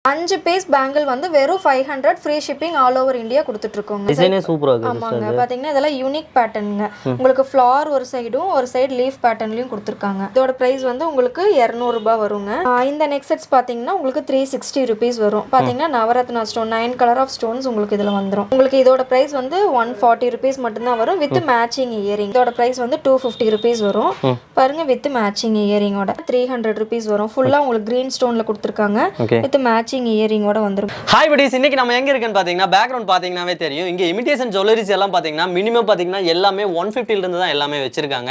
5 piece bangle வந்து வெறும் 500 free shipping all over India கொடுத்துட்டு இருக்கோம். டிசைனே சூப்பரா இருக்கு. ஆமாங்க, பாத்தீங்கன்னா இதெல்லாம் யூனிக் பேட்டர்னுங்க. உங்களுக்கு ஃப்ளவர் ஒரு சைடும் ஒரு சைடு லீஃப் பேட்டர்ன்லயும் கொடுத்துருக்காங்க. இதோட பிரைஸ் வந்து உங்களுக்கு 200 ரூபாய் வருங்க. இந்த நெக் செட்ஸ் பாத்தீங்கன்னா உங்களுக்கு 360 rupees வரும். பாத்தீங்கன்னா Navaratna stone 9 colour of stones உங்களுக்கு இதுல வந்துரும். உங்களுக்கு இதோட பிரைஸ் வந்து 140 rupees மட்டும் தான் வரும் வித் மேட்சிங் இயரிங். இதோட பிரைஸ் வந்து 250 rupees வரும். பாருங்க வித் மேட்சிங் இயரிங்கோட 300 rupees வரும். ஃபுல்லா உங்களுக்கு கிரீன் ஸ்டோன்ல கொடுத்துருக்காங்க வித் மேட்சிங் இயரிங்கோட வந்துரும். ஹாய் buddies, இன்னைக்கு நம்ம எங்க இருக்கேன்னு பாத்தீங்கன்னா பேக்ரவுண்ட் பாத்தீங்கன்னாவே தெரியும். இங்க இமிடேஷன் ஜுவல்லரிஸ் எல்லாம் பாத்தீங்கன்னா மினிமம் பாத்தீங்கன்னா எல்லாமே 150 ல இருந்து தான் எல்லாமே வச்சிருக்காங்க.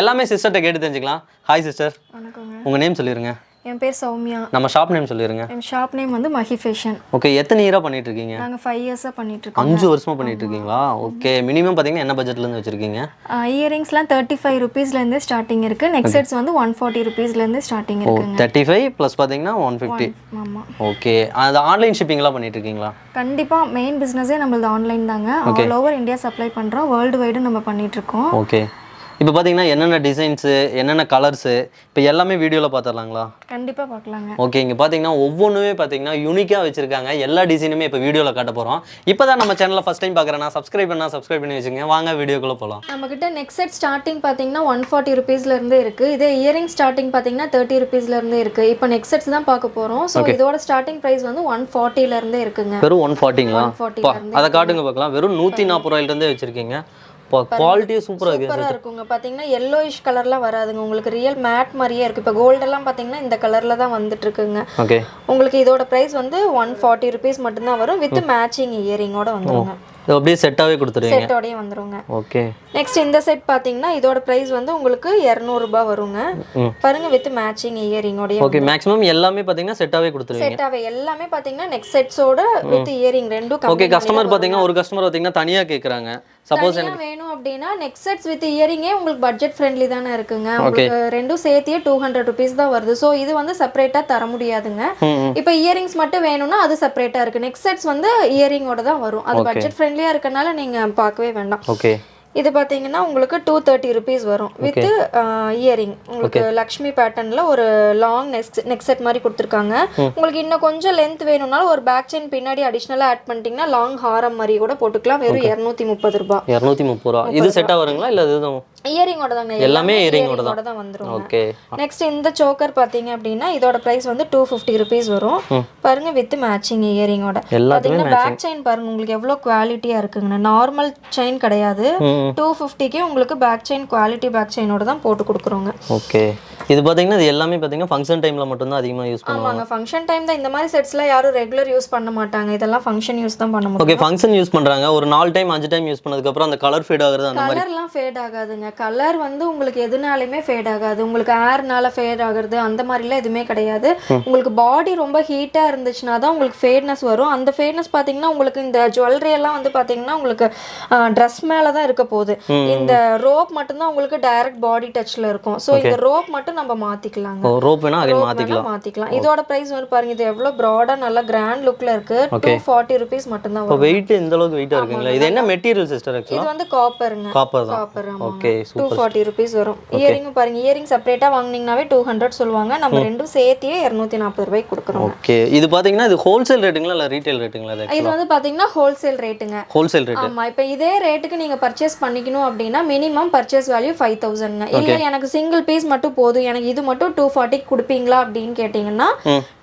எல்லாமே சிஸ்டர்ட்ட கேட்டு தெரிஞ்சுக்கலாம். Hi sister. வணக்கங்க. உங்க நேம் சொல்லிருங்க. என் பேர் சௌமியா. நம்ம ஷாப் நேம் சொல்லிருங்க. என் ஷாப் நேம் வந்து மஹி ஃபேஷன். ஓகே, எத்தனை இயரா பண்ணிட்டு இருக்கீங்க? நாங்க 5 இயர்ஸா பண்ணிட்டு இருக்கோம். 5 வருஷமா பண்ணிட்டு இருக்கீங்களா? ஓகே, மினிமம் பாத்தீங்கன்னா என்ன பட்ஜெட்ல இருந்து வச்சிருக்கீங்க? இயரிங்ஸ்லாம் 35 rupeesல இருந்து ஸ்டார்டிங் இருக்கு. நெக் செட்ஸ் வந்து 140 rupeesல இருந்து ஸ்டார்டிங் இருக்குங்க. 35 ப்ளஸ் பாத்தீங்கன்னா 150. ஆமா. ஓகே, அது ஆன்லைன் ஷிப்பிங்லாம் பண்ணிட்டு இருக்கீங்களா? கண்டிப்பா மெயின் பிசினஸே நம்மளது ஆன்லைன் தாங்க. ஆல் ஓவர் இந்தியா சப்ளை பண்றோம். வேர்ல்டு வைடு நம்ம பண்ணிட்டு இருக்கோம். ஓகே, இப்போ பார்த்தீங்கன்னா என்னென்ன டிசைன்ஸு என்னென்ன கலர்ஸு இப்போ எல்லாமே வீடியோவில் பார்த்துடலாங்களா? கண்டிப்பாக பார்க்கலாங்க. ஓகே, இங்கே பார்த்தீங்கன்னா ஒவ்வொன்றுமே பார்த்தீங்கன்னா யூனிக்காக வச்சுருக்காங்க. எல்லா டிசைனுமே இப்போ வீடியோவில் காட்ட போகிறோம். இப்போ தான் நம்ம சேனலில் ஃபஸ்ட் டைம் பார்க்குறேன்னா சப்ஸ்கிரைப் பண்ணி வச்சுங்க. வாங்க வீடியோக்குள்ளே போகலாம். நம்மக்கிட்ட நெக் செட் ஸ்டார்டிங் பார்த்தீங்கன்னா 140 rupeesலேருந்து இருக்குது. இதே இயரிங் ஸ்டார்டிங் பார்த்தீங்கன்னா 30 rupeesலேருந்து இருக்குது. இப்போ நெக் செட்ஸ் தான் பார்க்க போகிறோம். ஸோ இதோட ஸ்டார்டிங் ப்ரைஸ் வந்து 140லேருந்தே இருக்குங்க. வெறும் 140ங்களா? அதை காட்டுங்க பார்க்கலாம். வெறும் 140 ரூபாயிலேருந்தே வச்சுருக்கீங்க. குவாலிட்டியே சூப்பரா இருக்குங்க. பாத்தீங்கன்னா yellowish கலர்லாம் வராதுங்க. உங்களுக்கு ரியல் மேட் மாதிரியே இருக்கு. இப்போ கோல்ட் எல்லாம் பாத்தீங்கன்னா இந்த கலர்ல தான் வந்துட்டு இருக்குங்க. ஓகே, உங்களுக்கு இதோட பிரைஸ் வந்து 140 rupees மட்டும் தான் வரும் வித் மேட்சிங் இயரிங்கோட வந்துருங்க. இது அப்படியே செட்டாவே கொடுத்துருவீங்க. செட்டோடயே வந்துருங்க. ஓகே, நெக்ஸ்ட் இந்த செட் பாத்தீங்கன்னா இதோட பிரைஸ் வந்து உங்களுக்கு 200 ரூபாய் வருங்க. பாருங்க வித் மேட்சிங் இயரிங்கோட. ஓகே, மேக்ஸिमम எல்லாமே பாத்தீங்கன்னா செட்டாவே கொடுத்துருவீங்க. செட்டாவே எல்லாமே பாத்தீங்கன்னா நெக் செட்ஸோட வித் இயரிங் ரெண்டும். ஓகே, கஸ்டமர் பாத்தீங்கன்னா ஒரு கஸ்டமர் பாத்தீங்கன்னா தனியா கேக்குறாங்க. சப்போஸ் எனக்கு வேணும் அப்படினா நெக் செட்ஸ் வித் இயரிங்கே உங்களுக்கு பட்ஜெட் ஃப்ரெண்ட்லி தான இருக்குங்க. உங்களுக்கு ரெண்டும் சேர்த்தியே 200 rupees தான் வருது. சோ இது வந்து செப்பரேட்டா தர முடியாதுங்க. இப்போ இயரிங்ஸ் மட்டும் வேணும்னா அது செப்பரேட்டா இருக்கு. நெக் செட்ஸ் வந்து இயரிங்கோட தான் வரும். அது பட்ஜெட் ஃப்ரெண்ட்லியா இருக்கனால நீங்க பார்க்கவே வேண்டாம். ஓகே, இது பாத்தீங்கன்னா உங்களுக்கு 230 rupees வரும் வித் இயரிங். உங்களுக்கு லக்ஷ்மி பேட்டர்ன்ல ஒரு லாங் நெக் செட் மாதிரி கொடுத்துருக்காங்க. உங்களுக்கு இன்னும் கொஞ்சம் லென்த் வேணும்னாலும் ஒரு பேக் செயின் பின்னாடி அடிஷனலா ஆட் பண்ணிட்டீங்கன்னா லாங் ஹாரம் மாதிரி கூட போட்டுக்கலாம். வெறும் 230 ரூபாய். 230 ரூபாய். இது செட்டா வருங்களா இல்ல இதுதான்? இயரிங்கோட தாங்க. எல்லாமே இயரிங்கோட தான் வந்துரும். ஓகே, நெக்ஸ்ட் இந்த சோக்கர் பாத்தீங்க அப்படினா இதோட பிரைஸ் வந்து 250 rupees வரும். பாருங்க வித் மேட்சிங் இயரிங்கோட. பாத்தீங்கன்னா பேக் செயின் பாருங்க உங்களுக்கு எவ்வளவு குவாலிட்டியா இருக்குங்க. நார்மல் செயின் கிடையாது. 250க்கு உங்களுக்கு பேக் செயின் குவாலிட்டி பேக் செயினோட தான் போட்டு கொடுக்குறோங்க. ஓகே, இது பாத்தீங்கன்னா இது எல்லாமே பாத்தீங்கன்னா ஃபங்க்ஷன் டைம்ல மட்டும் தான் அதிகமா யூஸ் பண்ணுவாங்க. ஆமாங்க, ஃபங்க்ஷன் டைம் தான் இந்த மாதிரி செட்ஸ்லாம் யாரும் ரெகுலர் யூஸ் பண்ண மாட்டாங்க. இதெல்லாம் ஃபங்க்ஷன் யூஸ் தான் பண்ண முடியும். ஓகே, ஃபங்க்ஷன் யூஸ் பண்றாங்க. ஒரு 4 டைம் 5 டைம் யூஸ் பண்ணதுக்கு அப்புறம் அந்த கலர் ஃபேட் ஆகுறது அந்த மாதிரி. கலர்லாம் ஃபேட் ஆகாதுங்க. கலர் வந்து உங்களுக்கு எதுனாலுமே ஃபேட் ஆகாது. உங்களுக்கு ஏர்னால ஃபேட் ஆகுறது அந்த மாதிரிலாம் எதுவுமே கிடையாது. உங்களுக்கு பாடி ரொம்ப ஹீட்டா இருந்துச்சுன்னா தான் உங்களுக்கு ஃபேட்னஸ் வரும். அந்த ஃபேட்னஸ் பாத்தீங்கன்னா உங்களுக்கு இந்த ஜுவல்லரி எல்லாம் வந்து பாத்தீங்கன்னா உங்களுக்கு ட்ரெஸ் மேல தான் இருக்க போகுது. இந்த ரோப் மட்டும் தான் உங்களுக்கு டைரக்ட் பாடி டச்ல இருக்கும். சோ இந்த ரோப் மட்டும் நம்ம மாத்திக்கலாங்க. ரோப் வேணா அகைன் மாத்திக்கலாம். இதோட பிரைஸ் வந்து பாருங்க. இது எவ்வளவு பிராடா நல்ல கிராண்ட் லுக்ல இருக்கு. 240 rupees மட்டும் தான் வரும். வெயிட் இந்த அளவுக்கு வெயிட்டா இருக்குங்களா? இது என்ன மெட்டீரியல் சிஸ்டர்? ஆக்சுவலா இது வந்து காப்பர்ங்க. காப்பர் தான். காப்பர். Okay, super. 240 rupees வரும். இயரிங் பாருங்க. இயரிங் செப்பரேட்டா வாங்குனீங்கனாவே 200 சொல்வாங்க. நம்ம ரெண்டும் சேர்த்தியே 240 ரூபாய்க்கு கொடுக்குறோம். ஓகே, இது பாத்தீங்கன்னா இது ஹோல்சேல் ரேட்டுங்களா இல்ல ரீட்டைல் ரேட்டுங்களா? இது வந்து பாத்தீங்கன்னா ஹோல்சேல் ரேட்டுங்க. Wholesale rate. ஆமா, இப்போ இதே ரேட்டுக்கு நீங்க பர்ச்சேஸ் பண்ணிக்கணும் அப்படினா மினிமம் பர்ச்சேஸ் வேல்யூ 5000ங்க. இல்ல எனக்கு சிங்கிள் பீஸ் மட்டும் போதும், எனக்கு இது மட்டும் 240 கொடுப்பீங்களா அப்படின்னு கேட்டீங்கன்னா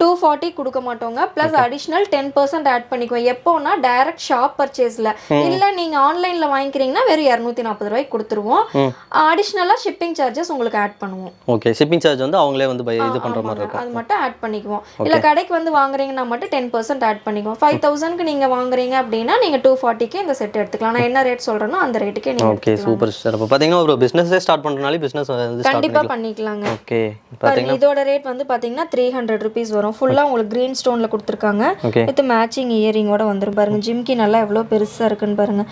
240 கொடுக்க மாட்டோங்க. பிளஸ் அடிஷனல் 10% ஆட் பண்ணிக்குவோம். எப்போனா டைரக்ட் ஷாப் பர்ச்சேஸ்ல. இல்ல நீங்க ஆன்லைன்ல வாங்கிக்கிறீங்கன்னா வெறும் 240 ரூபாய்க்கு கொடுத்துருவோம். அடிஷனலா ஷிப்பிங் சார்ஜஸ் உங்களுக்கு ஆட் பண்ணுவோம். ஓகே, ஷிப்பிங் சார்ஜ் வந்து அவங்களே வந்து இது பண்ற மாதிரி இருக்கும். அது மட்டும் ஆட் பண்ணிக்குவோம். இல்ல கடைக்கு வந்து வாங்குறீங்கன்னா மட்டும் 10% ஆட் பண்ணிக்குவோம். 5000க்கு நீங்க வாங்குறீங்க அப்படின்னா நீங்க 240க்கு இந்த செட் எடுத்துக்கலாம். நான் என்ன ரேட் சொல்றேனோ அந்த ரேட்டுக்கே நீங்க. Okay, super sir. அப்ப பாத்தீங்கன்னா ஒரு பிசினஸ் ஸ்டார்ட் பண்றனால பிசினஸ் கண்டிப்பா பண்ணிக்கலாங்க. ஓகே, பாருங்க இதோட ரேட் வந்து பாத்தீங்கன்னா 300 rupees வரும். ஃபுல்லா உங்களுக்கு கிரீன் ஸ்டோன்ல கொடுத்துருக்காங்க. வித் மேட்சிங் இயரிங்கோட வந்துரும். பாருங்க ஜிம்கி நல்லா எவ்வளவு பெருசா இருக்குன்னு பாருங்க.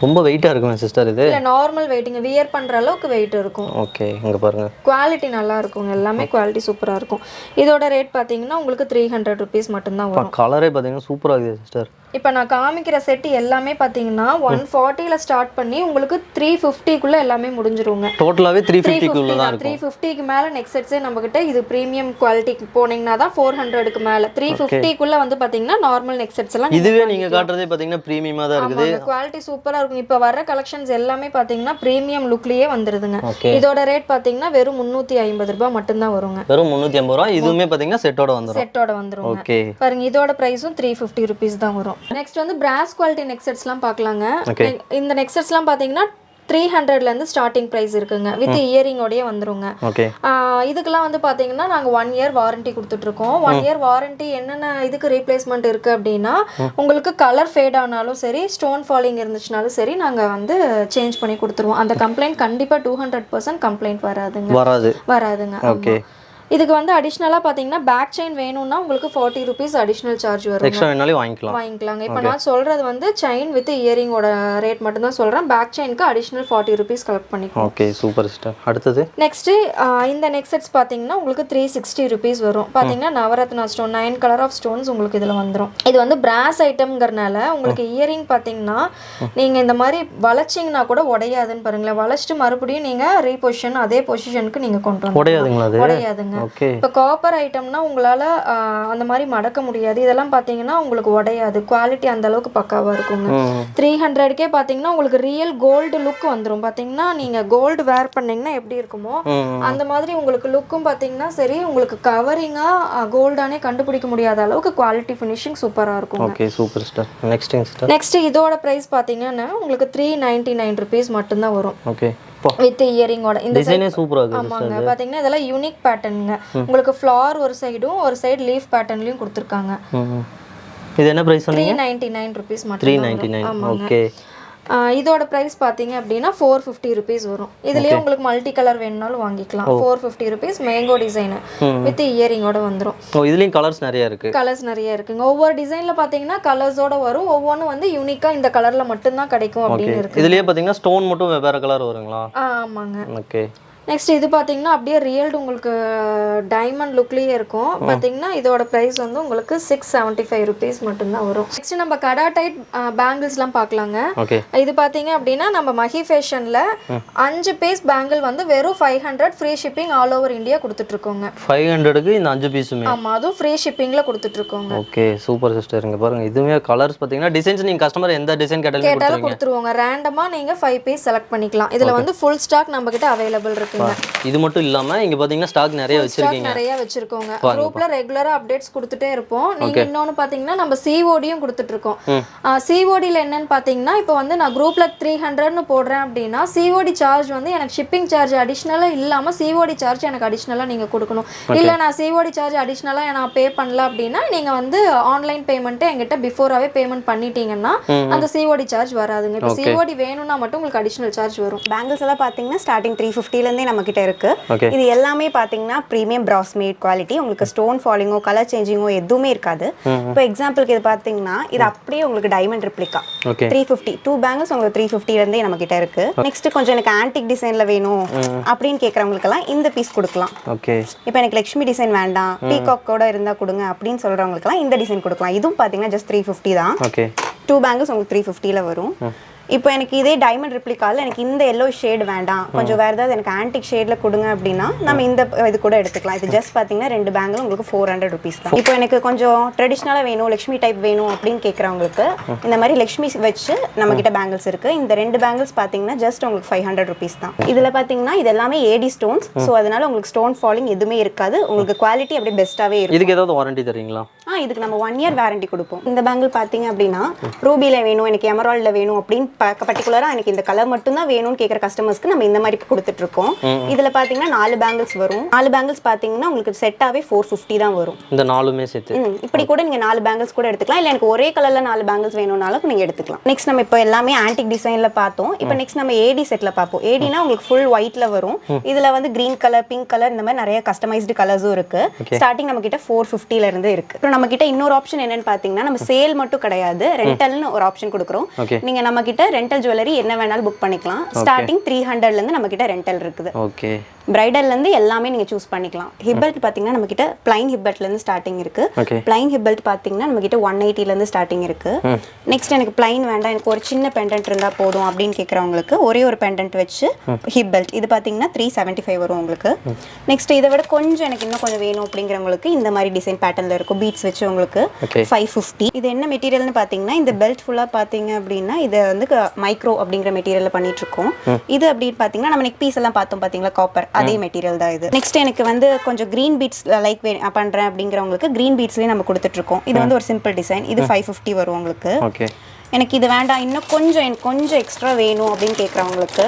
ரொம்ப வெயிட்டாக இருக்குமே சிஸ்டர் இது? இல்லை நார்மல் வெயிட்டுங்க, வியர் பண்ணுற அளவுக்கு வெயிட் இருக்கும். ஓகே, இங்கே பாருங்க. குவாலிட்டி நல்லா இருக்குங்க, எல்லாமே குவாலிட்டி சூப்பராக இருக்கும். இதோட ரேட் பார்த்தீங்கன்னா உங்களுக்கு 300 rupees மட்டும்தான் வரும். கலரே பார்த்தீங்கன்னா சூப்பராக இருக்குது சிஸ்டர். இப்போ நான் காமிக்கிற செட் எல்லாமே பார்த்தீங்கன்னா 140ல ஸ்டார்ட் பண்ணி உங்களுக்கு 350க்குள்ளே எல்லாமே முடிஞ்சிருங்க. டோட்டலாகவே 350க்குள்ளே தான் இருக்கும். 350க்கு மேலே நெக்ஸ்ட் செட்ஸே நம்மக்கிட்ட இது ப்ரீமியம் குவாலிட்டிக்கு போனீங்கன்னா தான் 400க்கு மேலே. 350க்குள்ளே வந்து பார்த்தீங்கன்னா நார்மல் நெக்ஸ்ட் செட்ஸ் எல்லாம் இதுவே நீங்கள் காட்டுறதே பார்த்தீங்கன்னா ப்ரீமியமாக தான் இருக்குது. குவாலிட்டி சூப்பராக இருக்கும். இப்போ வர கலெக்ஷன்ஸ் எல்லாமே பார்த்தீங்கன்னா ப்ரீமியம் லுக்லேயே வந்துருதுங்க. இதோட ரேட் பார்த்தீங்கன்னா வெறும் 350 ரூபாய் மட்டும்தான் வருங்க. வெறும் 350 ரூபா. இதுவுமே பார்த்தீங்கன்னா செட்டோட வந்துரும். ஓகே, பாருங்க இதோட ப்ரைஸும் 350 rupees தான் வரும். நெக்ஸ்ட் வந்து பிராஸ் குவாலிட்டி நெக் செட்ஸ்லாம் பார்க்கலாங்க. இந்த நெக் செட்ஸ்லாம் பார்த்தீங்கன்னா 300லேருந்து ஸ்டார்டிங் ப்ரைஸ் இருக்குங்க. வித் இயரிங்கோடய வந்துருங்க. இதுக்கெல்லாம் வந்து பார்த்தீங்கன்னா நாங்கள் 1 year வாரண்டி கொடுத்துட்ருக்கோம். 1 year வாரண்டி என்னென்ன இதுக்கு ரீப்ளேஸ்மெண்ட் இருக்குது அப்படின்னா, உங்களுக்கு கலர் ஃபேட் ஆனாலும் சரி, ஸ்டோன் ஃபாலிங் இருந்துச்சுனாலும் சரி, நாங்கள் வந்து சேஞ்ச் பண்ணி கொடுத்துருவோம். அந்த கம்ப்ளைண்ட் கண்டிப்பாக 200% கம்ப்ளைண்ட் வராதுங்க. ஓகே, இதுக்கு வந்து அடிஷ்னலாக பார்த்தீங்கன்னா பேக் செயின் வேணும்னா உங்களுக்கு 40 rupees அடிஷ்னல் சார்ஜ் வரும். எக்ஸ்ட்ரா வேணாலும் வாங்கிக்கலாங்க. இப்போ நான் சொல்கிறது வந்து செயின் வித் இயரிங்கோட ரேட் மட்டும் தான் சொல்கிறேன். பேக் செயினுக்கு அடிஷ்னல் 40 rupees கலெக்ட் பண்ணிக்கலாம். Okay, super sister. அடுத்தது நெக்ஸ்ட்டு இந்த நெக் செட்ஸ் பார்த்தீங்கன்னா உங்களுக்கு 360 rupees வரும். பார்த்தீங்கன்னா Navaratna stone 9 colour of stones உங்களுக்கு இதில் வந்துடும். இது வந்து பிராஸ் ஐட்டம்ங்கிறனால உங்களுக்கு இயரிங் பார்த்தீங்கன்னா நீங்கள் இந்த மாதிரி வளைச்சிங்கன்னா கூட உடையாதுன்னு பாருங்களேன். வளைச்சிட்டு மறுபடியும் நீங்கள் ரீபொசிஷன் அதே பொசிஷனுக்கு நீங்கள் கொண்டு வந்து உடையாதுங்க. இப்போ காப்பர் ஐட்டம்னா உங்களால் அந்த மாதிரி மடக்க முடியாது. இதெல்லாம் பார்த்தீங்கன்னா உங்களுக்கு உடையாது. குவாலிட்டி அந்த அளவுக்கு பக்காவாக இருக்குங்க. 300க்கே பார்த்தீங்கன்னா உங்களுக்கு ரியல் கோல்டு லுக் வந்துடும். பார்த்தீங்கன்னா நீங்கள் கோல்டு வேர் பண்ணீங்கன்னா எப்படி இருக்குமோ அந்த மாதிரி உங்களுக்கு லுக்கும் பார்த்தீங்கன்னா சரி, உங்களுக்கு கவரிங்காக கோல்டானே கண்டுபிடிக்க முடியாத அளவுக்கு குவாலிட்டி ஃபினிஷிங் சூப்பராக இருக்கும். Okay, super sister. நெக்ஸ்ட் இதோட ப்ரைஸ் பார்த்தீங்கன்னா உங்களுக்கு 399 rupees மட்டும்தான் வரும். ஓகே, வித் இயரிங்கோட. இந்த டிசைனே சூப்பரா இருக்கு. ஆமாங்க, பாத்தீங்கன்னா இதெல்லாம் யூனிக் பேட்டர்னுங்க. உங்களுக்கு ஃப்ளவர் ஒரு சைடும் ஒரு சைடு லீஃப் பேட்டர்ன்லயும் கொடுத்துருக்காங்க. இது என்ன பிரைஸ் சொன்னீங்க? 399 rupees மட்டும். 399. ஓகே, இதோட ப்ரைஸ் பார்த்தீங்க அப்படின்னா 450 rupees வரும். இதுலேயே உங்களுக்கு மல்டி கலர் வேணும்னாலும் வாங்கிக்கலாம். 450 rupees மேங்கோ டிசைனு வித் இயரிங்கோட வந்துடும். இதுலேயும் கலர்ஸ் நிறைய இருக்குங்க. ஒவ்வொரு டிசைனில் பார்த்தீங்கன்னா கலர்ஸோட வரும். ஒவ்வொன்றும் வந்து யூனிக்காக இந்த கலரில் மட்டும்தான் கிடைக்கும் அப்படின்னு இருக்கு. இதுலேயே பார்த்தீங்கன்னா ஸ்டோன் மட்டும் வேறு கலர் வருங்களா? ஆமாங்க. ஓகே, நெக்ஸ்ட் இது பார்த்தீங்கன்னா அப்படியே ரியல்டு உங்களுக்கு டைமண்ட் லுக்லேயே இருக்கும். பார்த்தீங்கன்னா இதோட ப்ரைஸ் வந்து உங்களுக்கு 675 rupees மட்டும்தான் வரும். நெக்ஸ்ட் நம்ம கடா டைட் பேங்கிள்ஸ்லாம் பார்க்கலாங்க. இது பார்த்தீங்க அப்படின்னா நம்ம மஹி ஃபேஷனில் 5 பீஸ் பேங்கிள் வந்து வெறும் 500 free shipping all over India கொடுத்துட்ருக்கோங்க. 500க்கு இந்த 5 பீஸுமே? ஆமாம், அதுவும் ஃப்ரீ ஷிப்பிங்கில் கொடுத்துட்ருக்கோங்க. Okay, super sister. இங்கே பாருங்கள், இதுவுமே கலர்ஸ் பார்த்தீங்கன்னா டிசைன்ஸ் நீங்கள் கஸ்டமர் எந்த டிசைன் கேட்டாலும் கொடுத்துருவோங்க. ரேண்டமாக நீங்கள் 5 பீஸ் செலக்ட் பண்ணிக்கலாம். இதில் வந்து ஃபுல் ஸ்டாக் நம்மக்கிட்ட அவைலபிள் இருக்குங்க. இது மட்டும் இல்லாம இங்க பாத்தீங்கன்னா ஸ்டாக் நிறைய வச்சிருக்கோங்க. குரூப்ல ரெகுலரா அப்டேட்ஸ் கொடுத்துட்டே இருப்போம். நீங்க இன்னொன்னு பாத்தீங்கன்னா நம்ம சிஓடியும் கொடுத்துட்டு இருக்கோம். சிஓடில என்னன்னு பாத்தீங்கன்னா இப்போ வந்து நான் குரூப்ல 300ன்னு போடுறேன் அப்படின்னா சிஓடி சார்ஜ் வந்து எனக்கு ஷிப்பிங் சார்ஜ் அடிஷ்னலா இல்லாம சிஓடி சார்ஜ் எனக்கு அடிஷ்னலா நீங்க கொடுக்கணும். இல்ல நான் சிஓடி சார்ஜ் அடிஷ்னலா நான் பே பண்ணல அப்படின்னா நீங்க வந்து ஆன்லைன் பேமெண்ட் என்கிட்ட பிஃபோராவே பேமெண்ட் பண்ணிட்டீங்கன்னா அந்த சிஓடி சார்ஜ் வராதுங்க. இப்போ சிஓடி வேணும்னா மட்டும் உங்களுக்கு அடிஷ்னல் சார்ஜ் வரும். பேங்கிள்ஸ் எல்லாம் பாத்தீங்கன்னா ஸ்டார்டிங் 350ல இருந்தே நம்ம கிட்ட இருக்கு. இது எல்லாமே பாத்தீங்கன்னா பிரீமியம் பிராஸ் மேட் குவாலிட்டி. உங்களுக்கு ஸ்டோன் ஃபாலிங்கோ கலர் சேஞ்சிங்கோ எதுவுமே இருக்காது. இப்போ எக்ஸாம்பிளுக்கு இது பாத்தீங்கன்னா இது அப்படியே உங்களுக்கு டைமண்ட் ரெப்ளிகா 350 2 பேங்கிள்ஸ் உங்களுக்கு 350ல இருந்தே நம்ம கிட்ட இருக்கு. நெக்ஸ்ட் கொஞ்சம் எனக்கு ஆன்டிக் டிசைன்ல வேணும் அப்படின்னு கேக்குறவங்களுக்கு எல்லாம் இந்த பீஸ் கொடுக்கலாம். இப்போ எனக்கு லட்சுமி டிசைன் வேண்டாம், பீகாக்கோட இருந்தா கொடுங்க அப்படின்னு சொல்றவங்களுக்கு எல்லாம் இந்த டிசைன் கொடுக்கலாம். இதுவும் பாத்தீங்கன்னா ஜஸ்ட் 350 தான். 2 பேங்கிள்ஸ் உங்களுக்கு 350ல வரும். இப்போ எனக்கு இதே டைமண்ட் ரெப்ளிகால எனக்கு இந்த எல்லோ ஷேட் வேண்டாம், கொஞ்சம் வேறு ஏதாவது எனக்கு ஆன்டிக் ஷேடில் கொடுங்க அப்படின்னா நம்ம இந்த இது கூட எடுத்துக்கலாம். இது ஜஸ்ட் பார்த்தீங்கன்னா 2 பேங்கிள் உங்களுக்கு 400 rupees தான். இப்போ எனக்கு கொஞ்சம் ட்ரெடிஷ்னலாக வேணும், லக்ஷ்மி டைப் வேணும் அப்படின்னு கேட்குறவங்களுக்கு இந்த மாதிரி லக்ஷ்மி வச்சு நம்மக்கிட்ட பேங்கிள்ஸ் இருக்குது. இந்த 2 பேங்கிள்ஸ் பார்த்தீங்கன்னா ஜஸ்ட் உங்களுக்கு 500 rupees தான். இதில் பார்த்தீங்கன்னா இது எல்லாமே ஏடி ஸ்டோன்ஸ். ஸோ அதனால உங்களுக்கு ஸ்டோன் ஃபாலிங் எதுவுமே இருக்காது. உங்களுக்கு குவாலிட்டி அப்படியே பெஸ்ட்டாகவே இருக்கும். இதுக்கு ஏதாவது வாரண்டி தரீங்களா? இதுக்கு நம்ம 1 year வாரண்டி கொடுப்போம். இந்த பேங்கிள் பார்த்தீங்க அப்படின்னா ரூபியில் வேணும், எனக்கு எமரால்டில் வேணும் அப்படின்னு பர்டிகுலராக எனக்கு இந்த கலர் மட்டும் தான் வேணும்னு கேட்குற கஸ்டமர்ஸ்க்கு நம்ம இந்த மாதிரி கொடுத்துட்டு இருக்கோம். இதில் பார்த்தீங்கன்னா 4 பேங்கிள்ஸ் வரும். 4 பேங்கிள்ஸ் பார்த்தீங்கன்னா உங்களுக்கு செட்டாகவே 450 தான் வரும். இந்த 4மே சேர்த்து இப்படி கூட நீங்கள் 4 பேங்கிள்ஸ் கூட எடுத்துக்கலாம். இல்லை எனக்கு ஒரே கலரில் 4 பேங்கிள்ஸ் வேணும்னாலும் நீங்கள் எடுத்துக்கலாம். நெக்ஸ்ட் நம்ம இப்போ எல்லாமே ஆன்டிக் டிசைனில் பார்த்தோம். இப்போ நெக்ஸ்ட் நம்ம ஏடி செட்டில் பார்ப்போம். ஏடினா உங்களுக்கு ஃபுல் ஒயிட்ல வரும். இதில் வந்து கிரீன் கலர், பிங்க் கலர், இந்த மாதிரி நிறைய கஸ்டமைஸ்டு கலர்ஸும் இருக்கு. ஸ்டார்டிங் நம்ம கிட்ட 450ல இருந்து இருக்கு. இப்போ அப்புறம் நம்ம கிட்ட இன்னொரு ஆப்ஷன் என்னன்னு பாத்தீங்கன்னா நம்ம சேல் மட்டும் கிடையாது ரெண்டல்னு ஒரு ஆப்ஷன் கொடுக்குறோம் நீங்க நம்ம கிட்ட ரெண்டல் ஜுவல்லரி என்ன வேணாலும் புக் பண்ணிக்கலாம் ஸ்டார்டிங் 300ல இருந்து நம்ம கிட்ட ரெண்டல் இருக்குது ஓகே பிரைடல்ல இருந்து எல்லாமே நீங்க சூஸ் பண்ணிக்கலாம் ஹிப் பெல்ட் பாத்தீங்கன்னா நம்ம கிட்ட பிளைன் ஹிப் பெல்ட்ல இருந்து ஸ்டார்டிங் இருக்கு பிளைன் ஹிப் பெல்ட் பாத்தீங்கன்னா நம்ம கிட்ட 180ல இருந்து ஸ்டார்டிங் இருக்கு நெக்ஸ்ட் எனக்கு பிளைன் வேண்டாம் எனக்கு ஒரு சின்ன பெண்டன்ட் இருந்தா போதும் அப்படின்னு கேக்குறவங்களுக்கு ஒரே ஒரு பெண்டன்ட் வச்சு ஹிப் பெல்ட் இது பாத்தீங்கன்னா 375 வரும் உங்களுக்கு நெக்ஸ்ட் இதை விட கொஞ்சம் எனக்கு இன்னும் கொஞ்சம் வேணும் அப்படிங்கிறவங்களுக்கு இந்த மாதிரி டிசைன் பேட்டர்ன்ல இருக்கும் பீட்ஸ் வச்சு உங்களுக்கு 550 இது என்ன மெட்டீரியல்னு பாத்தீங்கன்னா இந்த பெல்ட் ஃபுல்லா பாத்தீங்க அப்படின்னா இது வந்து மைக்ரோ அப்படிங்கிற மெட்டீரியல்ல பண்ணிட்டு இருக்கோம் இது அப்படின்னு பாத்தீங்கன்னா நம்ம நெக் பீஸ் எல்லாம் பார்த்தோம் பாத்தீங்களா காப்பர் அதே மெட்டீரியல் தான் இது நெக்ஸ்ட் எனக்கு வந்து கொஞ்சம் கிரீன் பீட்ஸ் லைக் பண்றேன் அப்படிங்கிறவங்களுக்கு கிரீன் பீட்ஸ்லயே நம்ம கொடுத்துட்டு இருக்கோம் இது வந்து ஒரு சிம்பிள் டிசைன் இது 550 வரும் உங்களுக்கு எனக்கு இது வேண்டாம் இன்னும் கொஞ்சம் எக்ஸ்ட்ரா வேணும் அப்படின்னு கேட்குறவங்களுக்கு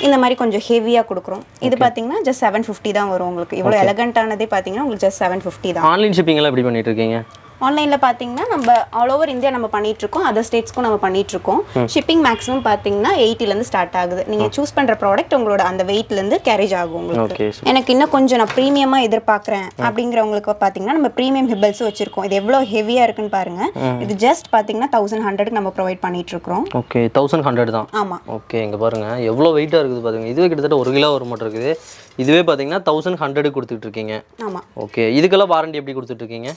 இந்த மாதிரி கொஞ்சம் ஹெவியாக கொடுக்குறோம் இது பார்த்தீங்கன்னா ஜஸ்ட் 750 தான் வரும் உங்களுக்கு இவ்வளோ எலகண்டானதே பார்த்தீங்கன்னா உங்களுக்கு ஜஸ்ட் 750 தான் ஆன்லைன் ஷிப்பிங் எல்லாம் எப்படி பண்ணிட்டு இருக்கீங்க ஆன்லைனில் பார்த்தீங்கன்னா நம்ம ஆல் ஓவர் இந்தியா நம்ம பண்ணிட்டு இருக்கோம் அதர் ஸ்டேட்ஸ்க்கும் நம்ம பண்ணிட்டு இருக்கோம் ஷிப்பிங் மேக்ஸிமம் பார்த்தீங்கன்னா 80லேருந்து ஸ்டார்ட் ஆகுது நீங்கள் சூஸ் பண்ணுற ப்ராடக்ட் உங்களோட அந்த வெயிட்லேருந்து கேரேஜ் ஆகும் உங்களுக்கு எனக்கு இன்னும் கொஞ்சம் நான் ப்ரீமியமாக எதிர்பார்க்குறேன் அப்படிங்கிறவங்களுக்கு பார்த்தீங்கன்னா நம்ம ப்ரீமியம் ஹிப்பல்ஸும் வச்சிருக்கோம் இது எவ்வளோ ஹெவியாக இருக்குன்னு பாருங்க இது ஜஸ்ட் பார்த்தீங்கன்னா 1100க்கு நம்ம ப்ரொவைட் பண்ணிட்டு இருக்கோம் ஓகே 1100 தான் ஆமாம் ஓகே இங்கே பாருங்க எவ்வளோ வெயிட்டாக இருக்குது பாருங்க இதுவே கிட்டத்தட்ட 1 கிலோ வர மாட்டேன் இருக்குது இதுவே பார்த்தீங்கன்னா 1100 கொடுத்துட்டு இருக்கீங்க ஆமாம் ஓகே இதுக்கெல்லாம் வாரண்டி எப்படி கொடுத்துட்டு இருக்கீங்க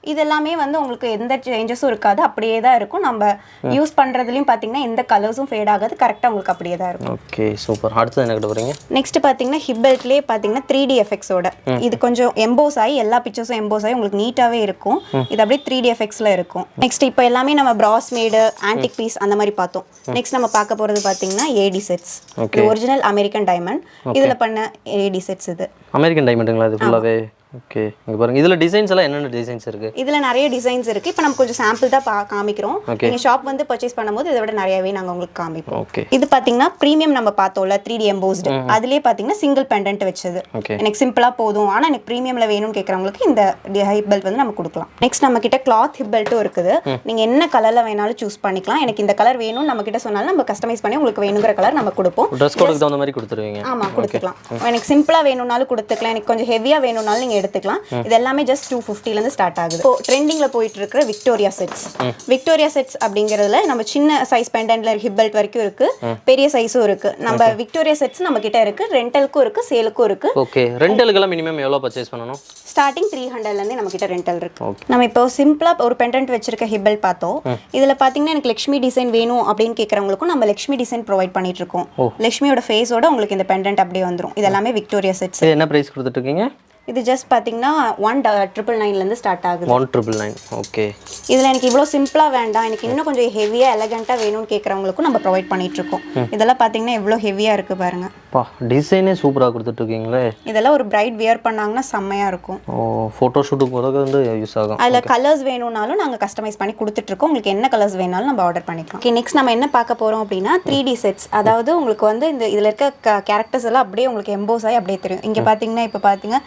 இது எல்லாமே வந்து உங்களுக்கு எந்த சேஞ்சஸும் இருக்காது அப்படியே தான் இருக்கும் நம்ம யூஸ் பண்றதுலயும் பாத்தீங்கன்னா எந்த கலர்ஸும் ஃபேட் ஆகாது கரெக்டா உங்களுக்கு அப்படியே தான் இருக்கும் ஓகே சூப்பர் அடுத்து என்ன கிட்ட போறீங்க நெக்ஸ்ட் பாத்தீங்கன்னா ஹிப் பெல்ட்லயே பாத்தீங்கன்னா 3D எஃபெக்ட்ஸோட இது கொஞ்சம் எம்போஸ் ஆகி எல்லா பிக்சர்ஸும் எம்போஸ் ஆகி உங்களுக்கு நீட்டாவே இருக்கும் இது அப்படியே 3D எஃபெக்ட்ஸ்ல இருக்கும் நெக்ஸ்ட் இப்போ எல்லாமே நம்ம பிராஸ் மேடு ஆன்டிக் பீஸ் அந்த மாதிரி பார்த்தோம் நெக்ஸ்ட் நம்ம பார்க்க போறது பாத்தீங்கன்னா ஏடி செட்ஸ் இது ஒரிஜினல் அமெரிக்கன் டைமண்ட் இதுல பண்ண ஏடி செட்ஸ் இது அமெரிக்கன் டைமண்டுங்களா இது ஃபுல்லாவே ஓகே இங்க பாருங்க இதுல டிசைன்ஸ் எல்லாம் என்னென்ன டிசைன்ஸ் இருக்கு இதுல நிறைய டிசைன்ஸ் இருக்கு இப்போ நம்ம கொஞ்சம் சாம்பிள் தான் காமிக்கிறோம் நீங்க ஷாப் வந்து பர்ச்சேஸ் பண்ணும்போது இதை விட நிறையவே நாங்க உங்களுக்கு காமிப்போம் ஓகே இது பாத்தீங்கன்னா பிரீமியம் நம்ம பார்த்தோம்ல 3D எம்போஸ்ட் அதுலயே பாத்தீங்கன்னா சிங்கிள் பெண்டன்ட் வச்சது எனக்கு சிம்பிளா போதும் ஆனா எனக்கு பிரீமியம்ல வேணும்னு கேக்குறவங்களுக்கு இந்த ஹிப் பெல்ட் வந்து நம்ம கொடுக்கலாம் நெக்ஸ்ட் நம்ம கிட்ட கிளாத் ஹிப் பெல்ட்டும் இருக்குது நீங்க என்ன கலர்ல வேணாலும் சூஸ் பண்ணிக்கலாம் எனக்கு இந்த கலர் வேணும் நம்ம கிட்ட சொன்னாலும் நம்ம கஸ்டமைஸ் பண்ணி உங்களுக்கு வேணுங்கிற கலர் நம்ம கொடுப்போம் ட்ரெஸ் கோடுக்கு தகுந்த மாதிரி கொடுத்துருவீங்க ஆமா கொடுத்துக்கலாம் எனக்கு சிம்பிளா வேணும்னாலும் கொடுத்துக்கலாம் எனக்கு கொஞ்சம் ஹெவியா வேணும்னாலும் நீங்க எடுத்துக்கலாம் இது எல்லாமே ஜஸ்ட் 250ல இருந்து ஸ்டார்ட் ஆகுது இப்போ ட்ரெண்டிங்ல போயிட்டு இருக்கிற விக்டோரியா செட்ஸ் அப்படிங்கறதுல நம்ம சின்ன சைஸ் பெண்டன்ட்ல ஹிப் பெல்ட் வரைக்கும் இருக்கு பெரிய சைஸும் இருக்கு நம்ம விக்டோரியா செட்ஸ் நம்ம கிட்ட இருக்கு ரெண்டலுக்கும் இருக்கு சேலுக்கும் இருக்கு ஓகே ரெண்டலுக்கு மினிமம் எவ்வளவு பர்ச்சேஸ் பண்ணனும் ஸ்டார்டிங் 300ல இருந்து நம்ம கிட்ட ரெண்டல் இருக்கு நம்ம இப்போ சிம்பிளா ஒரு பெண்டன்ட் வச்சிருக்க ஹிப் பெல்ட் பார்த்தோம் இதுல பாத்தீங்கன்னா எனக்கு லட்சுமி டிசைன் வேணும் அப்படின்னு கேக்குறவங்களுக்கும் நம்ம லட்சுமி டிசைன் ப்ரொவைட் பண்ணிட்டு இருக்கோம் லட்சுமியோட ஃபேஸோட உங்களுக்கு இந்த பெண்டன்ட் அப்படியே வந்துரும் இது எல்லாமே விக்டோரியா செட்ஸ் என்ன பிரைஸ் கொடுத்துட்டு இருக்கீங்க இது ஜஸ்ட் பாத்தீங்கன்னா 1999 ல இருந்து ஸ்டார்ட் ஆகுது 1999 ஓகே இதுல எனக்கு இவ்வளவு சிம்பிளா வேண்டாம் எனக்கு இன்னும் கொஞ்சம் ஹெவியா எலகண்டா வேணும்னு கேக்குறவங்களுக்கும் நம்ம ப்ரொவைட் பண்ணிட்டு இருக்கோம் இதெல்லாம் பாத்தீங்கன்னா எவ்வளவு ஹெவியா இருக்கு பாருங்க பா டிசைனே சூப்பரா கொடுத்துட்டு இருக்கீங்களே இதெல்லாம் ஒரு பிரைட் வியர் பண்ணாங்கன்னா செம்மையா இருக்கும் போட்டோ ஷூட்டுக்கு போறது வந்து யூஸ் ஆகும் அதுல கலர்ஸ் வேணும்னாலும் நாங்க கஸ்டமைஸ் பண்ணி கொடுத்துட்டு இருக்கோம் உங்களுக்கு என்ன கலர்ஸ் வேணாலும் நம்ம ஆர்டர் பண்ணிக்கலாம் ஓகே நெக்ஸ்ட் நம்ம என்ன பார்க்க போறோம் அப்படின்னா 3D செட்ஸ் அதாவது உங்களுக்கு வந்து இந்த இதுல இருக்க கேரக்டர்ஸ் எல்லாம் அப்படியே உங்களுக்கு எம்போஸ் ஆகி அப்படியே தெரியும் இங்க பாத்தீங்கன்னா இப்ப பாத்தீங்க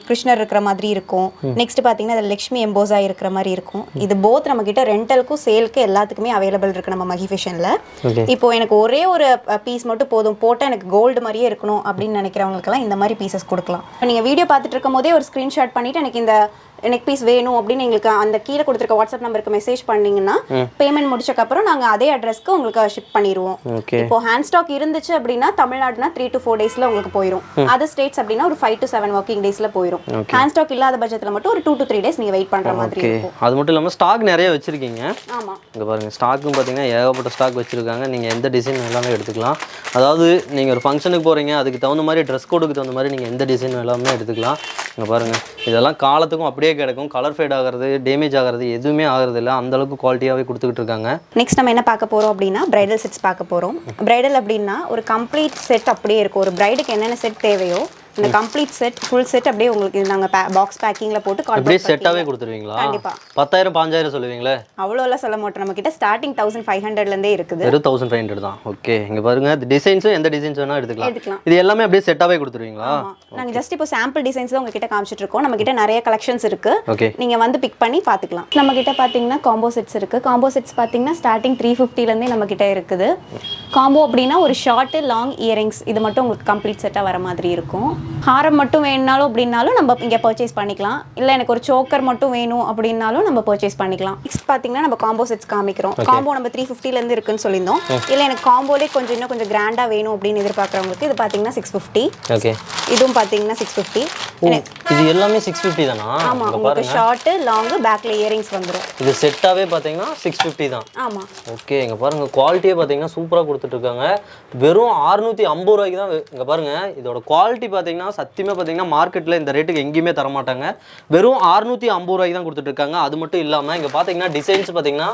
கிருஷ்ணர் இருக்கிற மாதிரி இருக்கும் நெக்ஸ்ட் பாத்தீங்கன்னா அதுல லட்சுமி எம்போஸ் ஆகி இருக்கிற மாதிரி இருக்கும் இது போத் நம்ம கிட்ட ரெண்டலுக்கும் சேலுக்கு எல்லாத்துக்குமே அவைலபிள் இருக்கு நம்ம மகி ஃபேஷன்ல இப்போ எனக்கு ஒரே ஒரு பீஸ் மட்டும் போதும் போட்டா எனக்கு கோல்டு மாதிரியே இருக்கணும் அப்படின்னு நினைக்கிறவங்களுக்கெல்லாம் இந்த மாதிரி பீசஸ் கொடுக்கலாம் நீங்க வீடியோ பார்த்துட்டு இருக்கும் போதே ஒரு ஸ்கிரீன்ஷாட் பண்ணிட்டு எனக்கு இந்த நெக் பீஸ் வேணும் அப்படின்னு எங்களுக்கு அந்த கீழே கொடுத்துருக்க வாட்ஸ்அப் நம்பருக்கு மெசேஜ் பண்ணீங்கன்னா பேமெண்ட் முடிச்சக்கு அப்புறம் நாங்க அதே அட்ரஸ்க்கு உங்களுக்கு ஷிப் பண்ணிடுவோம் இப்போ ஹேண்ட் ஸ்டாக் இருந்துச்சு அப்படின்னா தமிழ்நாடுனா 3 to 4 டேஸ்ல உங்களுக்கு போயிடும் அதர் ஸ்டேட்ஸ் அப்படின்னா ஒரு 5 to 7 ஒர்க்கிங் டேஸ்ல போயிடும் ஹேண்ட் ஸ்டாக் இல்லாத பட்சத்துல மட்டும் ஒரு 2 to 3 டேஸ் நீங்க வெயிட் பண்ற மாதிரி இருக்கும் அது மட்டும் இல்லாம ஸ்டாக் நிறைய வச்சிருக்கீங்க ஆமா இங்க பாருங்க ஸ்டாக்கும் பாத்தீங்கன்னா ஏகப்பட்ட ஸ்டாக் வச்சிருக்காங்க நீங்க எந்த டிசைன் எல்லாமே எடுத்துக்கலாம் அதாவது நீங்க ஒரு ஃபங்க்ஷனுக்கு போறீங்க அதுக்கு தகுந்த மாதிரி ட்ரெஸ் கோடுக்கு தகுந்த மாதிரி நீங்க எந்த டிசைன் எல்லாமே எடுத்துக்கலாம் இங்க பாருங்க இதெல்லாம் காலத்துக்கும் அப்படியே கிடைக்கும் கலர் ஃபேட் ஆகிறது டேமேஜ் ஆகிறது எதுவுமே ஆகிறது இல்லை அந்த அளவுக்கு குவாலிட்டியாவே கொடுத்துக்கிட்டு இருக்காங்க நெக்ஸ்ட் நம்ம என்ன பார்க்க போறோம் அப்படின்னா பிரைடல் செட்ஸ் பார்க்க போறோம் பிரைடல் அப்படின்னா ஒரு கம்ப்ளீட் செட் அப்படியே இருக்கும் ஒரு பிரைடுக்கு என்னென்ன செட் தேவையோ இந்த கம்ப்ளீட் செட் ஃபுல் செட் அப்படியே உங்களுக்கு நாங்க பாக்ஸ் பேக்கிங்ல போட்டு அப்படியே செட்டாவே கொடுத்துருவீங்களா கண்டிப்பா 10000 5000 சொல்லுவீங்களே அவ்வளோ எல்லாம் சொல்ல மாட்டோம் நம்ம கிட்ட ஸ்டார்டிங் 1500 ல இருந்தே இருக்குது வெறும் 1500 தான் ஓகே இங்க பாருங்க டிசைன்ஸும் எந்த டிசைன்ஸ் வேணா எடுத்துக்கலாம் இது எல்லாமே அப்படியே செட்டாவே கொடுத்துருவீங்களா நாங்க ஜஸ்ட் இப்போ சாம்பிள் டிசைன்ஸ் தான் உங்ககிட்ட காமிச்சிட்டு இருக்கோம் நம்ம கிட்ட நிறைய கலெக்ஷன்ஸ் இருக்கு நீங்க வந்து பிக் பண்ணி பாத்துக்கலாம் நம்ம கிட்ட பாத்தீங்கன்னா காம்போ செட்ஸ் இருக்கு காம்போ செட்ஸ் பாத்தீங்கன்னா ஸ்டார்டிங் 350 ல இருந்தே நம்ம கிட்ட இருக்குது காம்போ அப்படின்னா ஒரு ஷார்ட் லாங் இயரிங்ஸ் இது மட்டும் உங்களுக்கு கம்ப்ளீட் செட்டா வர மாதிரி இருக்கும் ஹாரம் மட்டும் வேணுனாலும் அப்படின்னாலும் நம்ம இங்கே பர்ச்சேஸ் பண்ணிக்கலாம். இல்லை எனக்கு ஒரு சோக்கர் மட்டும் வேணும் அப்படின்னாலும் நம்ம பர்ச்சேஸ் பண்ணிக்கலாம். நெக்ஸ்ட் பார்த்தீங்கன்னா நம்ம காம்போ செட்ஸ் காமிக்கிறோம். காம்போ நம்ம 350லேருந்து இருக்குன்னு சொல்லியிருந்தோம். இல்லை எனக்கு காம்போலே இன்னும் கொஞ்சம் கிராண்டாக வேணும் அப்படின்னு எதிர்பார்க்குறவங்களுக்கு இது பார்த்தீங்கன்னா 650. ஓகே, இதுவும் பார்த்தீங்கன்னா 650. இது எல்லாமே 650 தானா? ஆமாம், உங்களுக்கு ஷார்ட்டு லாங்கு பேக்கில் இயரிங்ஸ் வந்துடும். இது செட்டாகவே பார்த்தீங்கன்னா 650 தான். ஆமாம். ஓகே, இங்கே பாருங்கள் குவாலிட்டியே பார்த்தீங்கன்னா சூப்பராக கொடுத்துட்ருக்காங்க. வெறும் 650 ரூபாய்க்கு தான். இங்கே பாருங்கள், இதோட குவாலிட்டி பார்த்தீங்கன்னா சத்தியமாக பார்த்தீங்கன்னா மார்க்கெட்டில் இந்த ரேட்டுக்கு எங்கேயுமே தர மாட்டாங்க. வெறும் 650 ரூபாய்க்கு தான் கொடுத்துட்ருக்காங்க. அது மட்டும் இல்லாமல் இங்கே பார்த்தீங்கன்னா டிசைன்ஸ் பார்த்தீங்கன்னா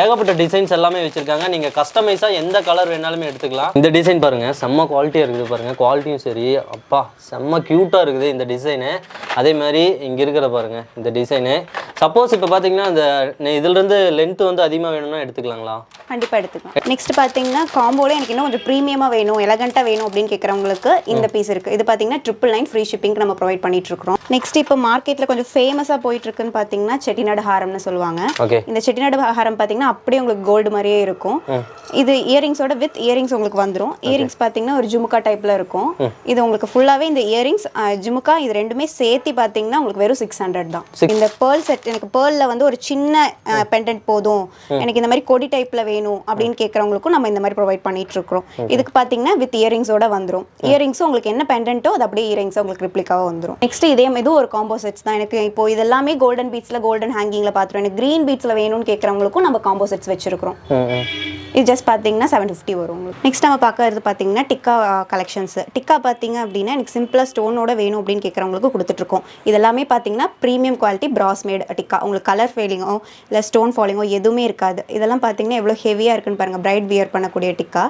ஏகப்பட்ட டிசைன்ஸ் எல்லாமே வச்சுருக்காங்க. நீங்கள் கஸ்டமைஸாக எந்த கலர் வேணாலுமே எடுத்துக்கலாம். இந்த டிசைன் பாருங்கள், செம்ம குவாலிட்டியாக இருக்குது பாருங்கள். குவாலிட்டியும் சரி, அப்பா செம்ம க்யூட்டாக இருக்குது இந்த டிசைனு. அதே மாதிரி இங்கே இருக்கிற பாருங்கள் இந்த டிசைனு. சப்போஸ் இப்போ பார்த்தீங்கன்னா இந்த இதுலேருந்து லென்த் வந்து அதிகமாக வேணும்னா எடுத்துக்கலாங்களா? கண்டிப்பாக எடுத்துக்கலாம். நெக்ஸ்ட் பார்த்தீங்கன்னா காம்போல எனக்கு இன்னும் கொஞ்சம் ப்ரீமியமாக வேணும், எலகண்ட்டாக வேணும் அப்படின்னு கேட்குறவங்களுக்கு இந்த பீஸ் இருக்குது. இது பார்த்தீங்கன்னா 999 ஃப்ரீ ஷிப்பிங் நம்ம ப்ரொவைட் பண்ணிட்டு இருக்கோம். நெக்ஸ்ட் இப்போ மார்க்கெட்டில் கொஞ்சம் ஃபேமஸாக போயிட்டு இருக்குன்னு பார்த்தீங்கன்னா செட்டிநாடு ஹாரம்னு சொல்லுவாங்க. இந்த செட்டிநாடு ஹாரம் பார்த்தீங்கன்னா அப்படியே உங்களுக்கு கோல்டு மாதிரியே இருக்கும். இது இயரிங்ஸோட வித் இயரிங்ஸ் உங்களுக்கு வந்துடும். இயரிங்ஸ் பார்த்தீங்கன்னா ஒரு ஜுமுக்கா டைப்பில் இருக்கும். இது உங்களுக்கு ஃபுல்லாகவே இந்த இயரிங்ஸ் ஜுமுக்கா இது ரெண்டுமே சேர்த்து பார்த்தீங்கன்னா உங்களுக்கு வெறும் 600 தான். இந்த பேர்ல் செட் எனக்கு பேர்லில் வந்து ஒரு சின்ன பெண்டன்ட் போதும், எனக்கு இந்த மாதிரி கொடி டைப்பில் வேணும் அப்படின்னு கேட்குறவங்களுக்கும் நம்ம இந்த மாதிரி ப்ரொவைட் பண்ணிட்டு இருக்கோம். இதுக்கு பார்த்தீங்கன்னா வித் இயரிங்ஸோட வந்துடும். இயரிங்ஸும் உங்களுக்கு என்ன பெண்டன்ட்டோ அது அப்படியே இயரிங்ஸோ உங்களுக்கு ரிப்ளிகாவாக வந்துடும். நெக்ஸ்ட் இதே இதுவும் ஒரு காம்போ செட்ஸ் தான். எனக்கு இப்போ இதெல்லாமே கோல்டன் பீட்ஸில் கோல்டன் ஹேங்கிங்கில் பார்த்துருவோம். எனக்கு க்ரீன் பீட்ஸில் வேணும்னு கேட்குறவங்களுக்கும் நம்ம காம்போ செட்ஸ் வச்சிருக்கிறோம். இது ஜஸ்ட் பார்த்தீங்கன்னா 750 வரும் உங்களுக்கு. நெக்ஸ்ட் நம்ம பார்க்கறது பார்த்தீங்கன்னா டிக்கா கலெக்ஷன்ஸ். டிக்கா பார்த்தீங்க அப்படின்னா எனக்கு சிம்பிளாக ஸ்டோனோட வேணும் அப்படின்னு கேட்குறவங்களுக்கு கொடுத்துட்ருக்கோம். இதெல்லாமே பார்த்தீங்கன்னா ப்ரீமியம் குவாலிட்டி பிராஸ் மேட் டிக்கா. உங்களுக்கு கலர் ஃபேலிங்கோ இல்லை ஸ்டோன் ஃபாலிங்கோ எதுவுமே இருக்காது. இதெல்லாம் பார்த்தீங்கன்னா எவ்வளோ ஹெவியாக இருக்குன்னு பாருங்கள். பிரைட் வியர் பண்ணக்கூடிய டிக்கா.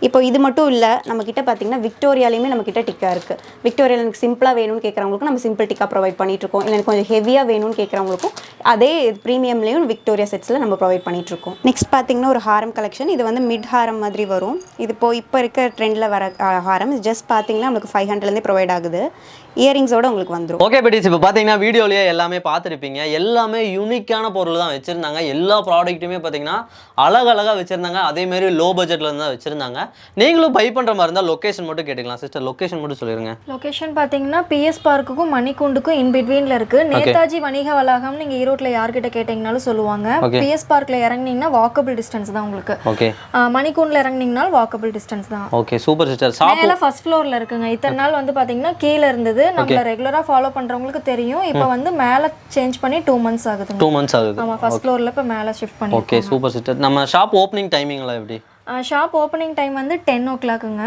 இப்போ இது மட்டும் இல்லை, நம்மக்கிட்ட பார்த்தீங்கன்னா விக்டோரியாலையுமே நம்மக்கிட்ட டிக்கா இருக்குது. விக்டோரியாவில் எனக்கு சிம்பிளாக வேணும்னு கேட்குறவங்களுக்கும் நம்ம சிம்பிள் டிக்கா ப்ரொவைட் பண்ணிட்டுருக்கோம். இல்லை எனக்கு கொஞ்சம் ஹெவியாக வேணும்னு கேட்குறவங்களுக்கும் அதே ப்ரீமியம்லேயும் விக்டோரியா செட்ஸில் நம்ம ப்ரொவைட் பண்ணிட்டுருக்கோம். நெக்ஸ்ட் பார்த்தீங்கன்னா ஒரு ஹாரம் கலெக்ஷன். இது வந்து மிட் ஹாரம் மாதிரி வரும். இது இப்போ இருக்க ட்ரெண்டில் வர ஹாரம். ஜஸ்ட் பார்த்தீங்கன்னா உங்களுக்கு 500லேருந்தே ப்ரொவைட் ஆகுது. இயரிங்ஸோட உங்களுக்கு வந்துடும். ஓகே பெட்டிஸ், இப்போ பார்த்தீங்கன்னா வீடியோலேயே எல்லாமே பார்த்துருப்பீங்க. எல்லாமே யூனிக்கான பொருள் தான் வச்சுருந்தாங்க. எல்லா ப்ராடக்ட்டுமே பார்த்தீங்கன்னா அழகழகாக வச்சுருந்தாங்க. அதேமாரி லோ பட்ஜெட்டில் தான் வச்சுருந்தாங்க. நீங்களும் பை பண்ணுற மாதிரி இருந்தால் லொக்கேஷன் மட்டும் கேட்டுக்கலாம். சிஸ்டர் லொக்கேஷன் மட்டும் சொல்லிடுங்க. லொக்கேஷன் பார்த்தீங்கன்னா பிஎஸ் பார்க்குக்கும் மணிக்கூண்டுக்கும் இன் பிட்வீனில் இருக்குது. நேதாஜி வணிக வளாகம் நீங்கள் ஈரோட்டில் யார்கிட்ட கேட்டிங்கனாலும் சொல்லுவாங்க. பிஎஸ் பார்க்கில் இறங்குனீங்கன்னா வாக்கபிள் டிஸ்டன்ஸ் தான் உங்களுக்கு. ஓகே, மணிக்கூண்டில் இறங்குனீங்கனாலும் வாக்கபிள் டிஸ்டன்ஸ் தான். Okay, super sister. மேலே ஃபர்ஸ்ட் ஃப்ளோரில் இருக்குங்க. இத்தனை நாள் வந்து பார்த்தீங்கன்னா கீழே இருந்தது. நம்மள ரெகுலரா ஃபாலோ பண்றவங்களுக்கு தெரியும். இப்போ வந்து மேல சேஞ்ச் பண்ணி 2 months ஆகுது. 2 months ஆகுது. ஆமா, ஃபர்ஸ்ட் ஃப்ளோர்ல இப்ப மேல ஷிஃப்ட் பண்ணி. Okay, super sister. நம்ம ஷாப் ஓப்பனிங் டைமிங்லாம் எப்படி? ஷாப் ஓப்பனிங் டைம் வந்து 10 o'clockங்க.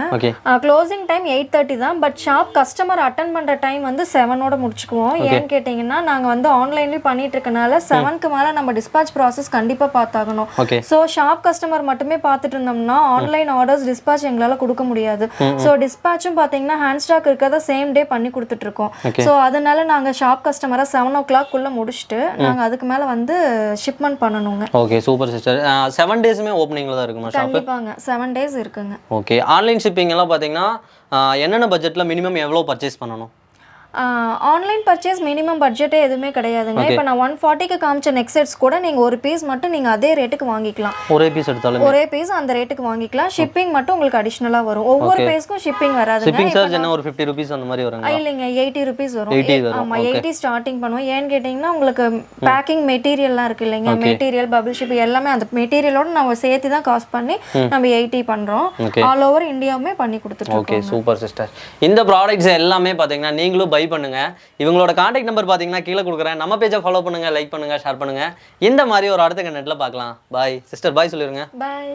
க்ளோசிங் டைம் 8:30 தான். பட் ஷாப் கஸ்டமர் அட்டன் பண்ணுற டைம் வந்து 7 முடிச்சுக்குவோம். ஏன்னு கேட்டிங்கன்னா நாங்கள் வந்து ஆன்லைன்லேயும் பண்ணிட்டு இருக்கனால 7க்கு மேலே நம்ம டிஸ்பாச் ப்ராசஸ் கண்டிப்பாக பார்த்தாகணும். ஸோ ஷாப் கஸ்டமர் மட்டுமே பார்த்துட்டு இருந்தோம்னா ஆன்லைன் ஆர்டர்ஸ் டிஸ்பாச் எங்களால் கொடுக்க முடியாது. ஸோ டிஸ்பாச்சும் பார்த்தீங்கன்னா ஹேண்ட் ஸ்டாக் இருக்கிறத சேம் டே பண்ணி கொடுத்துட்ருக்கோம். ஸோ அதனால நாங்கள் ஷாப் கஸ்டமரை 7 o'clock முடிச்சுட்டு நாங்கள் அதுக்கு மேலே வந்து ஷிப்மெண்ட் பண்ணணுங்க. Okay, super sister. 7 டேஸுமே ஓப்பனிங்கில் தான் இருக்குமா ஷாப்? 7 days இருக்குங்க. ஓகே, ஆன்லைன் ஷிப்பிங் எல்லாம் பார்த்தீங்கன்னா என்னென்ன பட்ஜெட்டில் மினிமம் எவ்வளோ பர்ச்சேஸ் பண்ணணும்? ஆன்லைன் பர்ச்சேஸ் மினிமம் பட்ஜெட்டே எதுவுமே கிடையாதுங்க. இப்போ நான் 140க்கு காமிச்ச நெக் செட்ஸ் கூட நீங்கள் ஒரு பீஸ் மட்டும் நீங்கள் அதே ரேட்டுக்கு வாங்கிக்கலாம். ஒரே பீஸ் எடுத்தாலும் ஒரே பீஸ் அந்த ரேட்டுக்கு வாங்கிக்கலாம். ஷிப்பிங் மட்டும் உங்களுக்கு அடிஷ்னலாக வரும். ஒவ்வொரு பீஸ்க்கும் ஷிப்பிங் வராது. ஷிப்பிங் சார்ஜ் என்ன ஒரு 50 rupees அந்த மாதிரி வருங்க? இல்லைங்க, 80 rupees வரும். ஆமாம், 80 ஸ்டார்டிங் பண்ணுவோம். ஏன்னு கேட்டிங்கன்னா உங்களுக்கு பேக்கிங் மெட்டீரியல்லாம் இருக்குது இல்லைங்க, மெட்டீரியல் பபிள் ஷிப் எல்லாமே அந்த மெட்டீரியலோட நம்ம சேர்த்து தான் காஸ்ட் பண்ணி நம்ம 80 பண்ணுறோம். ஆல் ஓவர் இந்தியாவுமே பண்ணி கொடுத்துருக்கோம். Okay, super sister. இந்த ப்ராடக்ட்ஸ் எல்லாமே பார்த்தீங்கன்னா நீங்களும் பை பண்ணுங்க. இவங்களோட கான்டாக்ட் நம்பர் பார்த்தீங்கன்னா கீழே கொடுக்குறேன். நம்ம பேஜை ஃபாலோ பண்ணுங்க, லைக் பண்ணுங்க, ஷேர் பண்ணுங்க. இந்த மாதிரி ஒரு அடுத்த கண்டென்ட்ல பார்க்கலாம். பாய் சிஸ்டர், பாய் சொல்லிருங்க. பாய்.